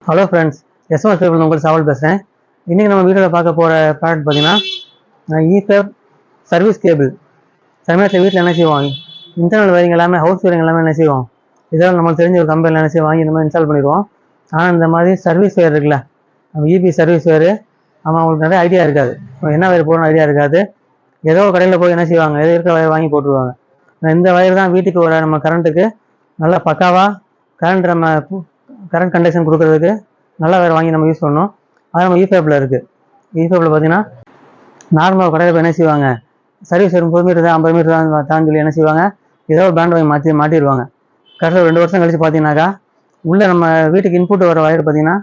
Hello friends, SMS paper உங்களுக்கு சாவல் பேசுகிறேன். இன்றைக்கி நம்ம வீட்டில் பார்க்க போகிற ப்ராடக்ட் பார்த்தீங்கன்னா ஈஃபேப் சர்வீஸ் கேபிள். சமயத்தில் வீட்டில் என்ன செய்வோம், இன்டர்னல் வயரிங் எல்லாமே, ஹவுஸ் வயரிங் எல்லாமே என்ன செய்வோம், இதெல்லாம் நம்மளுக்கு தெரிஞ்ச ஒரு கம்பெனியில் என்ன செய்வோம், வாங்கி இந்த மாதிரி இன்ஸ்டால் பண்ணிடுவோம். ஆனால் இந்த மாதிரி சர்வீஸ் வயர் இருக்குல்ல, நம்ம இபி சர்வீஸ் வயர், ஆமாம் அவங்களுக்கு நிறைய ஐடியா இருக்காது, என்ன வயர் போடணும் ஐடியா இருக்காது. ஏதோ ஒரு கடையில் போய் என்ன செய்வாங்க, எதோ இருக்கிற வயர் வாங்கி போட்டுருவாங்க. இந்த வயர் தான் வீட்டுக்கு வர நம்ம கரண்ட்டுக்கு நல்லா பக்காவாக கரண்ட் கண்டக்ஷன் கொடுக்குறதுக்கு நல்லா வேறு வாங்கி நம்ம யூஸ் பண்ணோம். அது நம்ம ஈஃபேப்பில் இருக்குது. ஈஃபேப்பில் பார்த்தீங்கன்னா நார்மல் கடையில் போய் என்ன செய்வாங்க, சர்வீஸ் 30 மீட்டர் தான் 50 மீட்டர் தான் தான்னு சொல்லி என்ன செய்வாங்க, ஏதோ ஒரு பிராண்ட் வாங்கி மாட்டிடுவாங்க. கடைசியில் 2 வருஷம் கழிச்சு பார்த்தீங்கன்னாக்கா உள்ளே நம்ம வீட்டுக்கு இன்புட் வர வயர் பார்த்தீங்கன்னா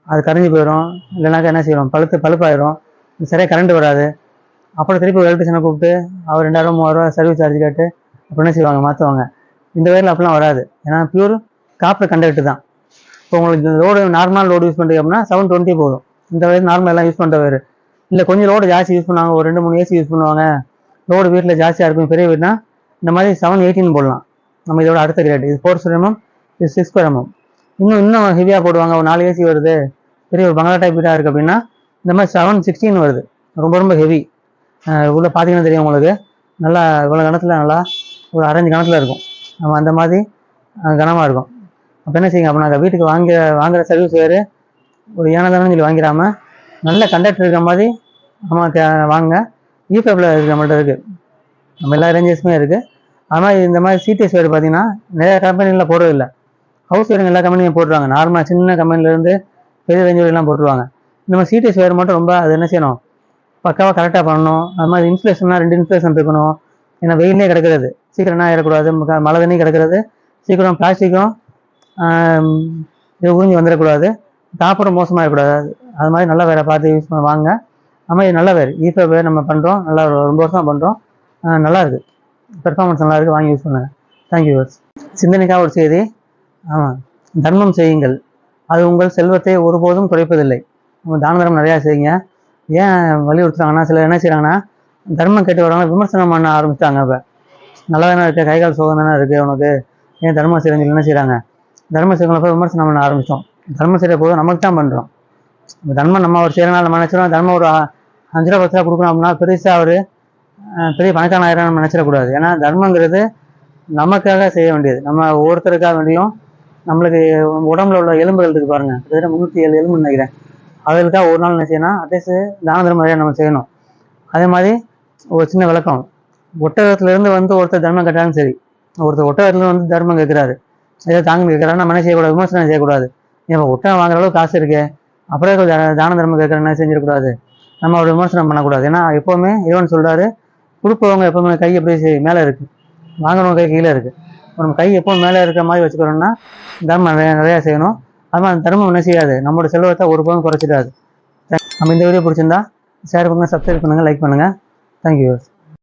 அது கரைஞ்சி போயிடும், இல்லைனாக்கா என்ன செய்வோம், பழுப்பாயிடும், சரியாக கரண்ட் வராது. அப்புறம் திருப்பி ஒரு எலக்ட்ரிஷனை கூப்பிட்டு அவர் 2000 3000 சர்வீஸ் சார்ஜ் கேட்டு அப்புறம் என்ன செய்வாங்க, மாற்றுவாங்க. இந்த வயரில் அப்படிலாம் வராது, ஏன்னா பியூர் காப்பர் கண்டக்ட் தான். இப்போ உங்களுக்கு லோடு நார்மல் லோடு யூஸ் பண்ணுறது அப்படின்னா 720 போதும். இந்த வயர் நார்மல் எல்லாம் யூஸ் பண்ணுற வயர் இல்லை, கொஞ்சம் லோடு ஜாஸ்தி யூஸ் பண்ணுவாங்க, ஒரு 2-3 ஏசி யூஸ் பண்ணுவாங்க, லோடு வீட்டில் ஜாஸ்தியாக இருக்கும், பெரிய வீடுனா இந்த மாதிரி 718 போடலாம். நம்ம இதோட அடுத்த கிரேட் இது 4 square mm, இது 6 square mm. இன்னும் ஹெவியாக போடுவாங்க, ஒரு 4 ஏசி வருது, பெரிய ஒரு பங்களா டைப் வீடாக இருக்குது அப்படின்னா இந்த மாதிரி 716 வருது, ரொம்ப ஹெவி. உள்ள பார்த்தீங்கன்னா தெரியும் உங்களுக்கு, நல்லா இவ்வளோ கணத்தில் நல்லா ஒரு 1/2 கணத்தில் இருக்கும், நம்ம அந்த மாதிரி கனமாக இருக்கும். அப்போ என்ன செய்யுங்க, அப்போ நாங்கள் வீட்டுக்கு வாங்குகிற சர்வீஸ் வேறு ஒரு ஏனதானு சொல்லி வாங்கிடாமல் நல்ல கண்டக்டர் இருக்கிற மாதிரி நமக்கு வாங்க. ஈஃபேப்பில் இருக்குது, நம்மள்ட்ட இருக்குது, நம்ம எல்லா ரேஞ்சஸுமே இருக்குது. அது மாதிரி இந்த மாதிரி சிடிஎஸ் வேறு பார்த்தீங்கன்னா நிறையா கம்பெனியில் போடுறதில்லை, ஹவுஸ் வேறுங்க எல்லா கம்பெனியும் போட்டுருவாங்க. நார்மலாக சின்ன கம்பெனிலேருந்து பெரிய ரேஞ்ச் வரையெல்லாம் போட்டுருவாங்க. இந்த மாதிரி சிடிஎஸ் வேறு மட்டும் ரொம்ப அது என்ன செய்யணும், பக்காவாக கரெக்டாக பண்ணணும். அது மாதிரி இன்சுலேஷன்னா 2 இன்சுலேஷன் இருக்கணும், ஏன்னா வெயிலே கிடக்கிறது சீக்கிரம் என்ன ஆகிடக்கூடாது, மழை தண்ணி கிடக்கிறது சீக்கிரம், பிளாஸ்டிக்கும் இது உறிஞ்சி வந்துடக்கூடாது, காப்பரும் மோசமாகிடக்கூடாது. அது மாதிரி நல்லா வேறு பார்த்து யூஸ் பண்ண வாங்க. அது மாதிரி நல்ல வேறு ஈஃபே வேறு நம்ம பண்ணுறோம், நல்லா ரொம்ப வருஷமாக பண்ணுறோம், நல்லா இருக்குது, பெர்ஃபார்மன்ஸ் நல்லா இருக்குது, வாங்கி யூஸ் பண்ணுங்கள். தேங்க்யூ. சிந்தனைக்காக ஒரு செய்தி, ஆமாம், தர்மம் செய்யுங்கள், அது உங்கள் செல்வத்தை ஒருபோதும் குறைப்பதில்லை. தான தர்மம் நிறையா செய்யுங்க. ஏன் வலியுறுத்துறாங்கன்னா, சிலர் என்ன செய்கிறாங்கன்னா, தர்மம் கேட்டு வரவங்க விமர்சனம் பண்ண ஆரம்பிச்சிட்டாங்க. இப்போ நல்லா தானே இருக்குது, கைகால் சோகம் தானே இருக்குது உனக்கு, ஏன் தர்மம் செய்யறேன்னு சொல்லி என்ன செய்கிறாங்க, தர்மம் செய்யறவங்கள போய் விமர்சனம் பண்ண ஆரம்பித்தோம். தர்மம் செய்கிற போது நமக்கு தான் பண்ணுறோம். தர்மம் நம்ம ஒரு செய்கிறனால நம்ம நினச்சிடும், தர்மம் ஒரு 5 ரூபா 10 ரூபா கொடுக்கணும் அப்படின்னா பெருசாக ஒரு பெரிய பணக்காரன் ஆயிரம் நம்ம நினச்சிடக்கூடாது. ஏன்னா தர்மங்கிறது நமக்காக செய்ய வேண்டியது, நம்ம ஒவ்வொருத்தருக்காக வேண்டியும். நம்மளுக்கு உடம்புல உள்ள எலும்புகள் இருக்குது பாருங்கள், கிட்டத்தட்ட 307 எலும்புன்னு நினைக்கிறேன், அதுக்காக ஒரு நாள் என்ன செய்யணும், அட்லீஸ்ட் தான தர்மம் நிறையா நம்ம செய்யணும். அதே மாதிரி ஒரு சின்ன விளக்கம், ஒட்டகத்துலேருந்து ஒருத்தர் தர்மம் கேட்டாலும் சரி, ஒருத்தர் ஒட்டகத்துலேருந்து தர்மம் கேட்குறாரு, ஏதோ தாங்க கேட்குறாரு, நம்ம என்ன செய்யக்கூடாது, விமர்சனம் செய்யக்கூடாது. இப்போ ஒட்டகம் வாங்குற அளவுக்கு காசு இருக்கு, அப்புறம் தான தர்மம் கேட்குறேன் என்ன செஞ்சிடக்கூடாது, நம்ம ஒரு விமர்சனம் பண்ணக்கூடாது. ஏன்னா எப்போவுமே இறைவன் சொல்கிறாரு, கொடுப்பவங்க எப்போவுமே கை எப்படி மேலே இருக்குது, வாங்குறவங்க கை கீழே இருக்குது. நம்ம கை எப்போ மேலே இருக்கிற மாதிரி வச்சுக்கிறோம்னா தர்மம் நிறையா செய்யணும். அது மாதிரி தர்மம் என்ன செய்யாது, நம்மளோட செல்வத்தை ஒருபோதும் குறைச்சிடாது. நம்ம இந்த வீடியோ பிடிச்சிருந்தா ஷேர் பண்ணுங்கள், சப்ஸ்கிரைப் பண்ணுங்கள், லைக் பண்ணுங்கள். தேங்க்யூ.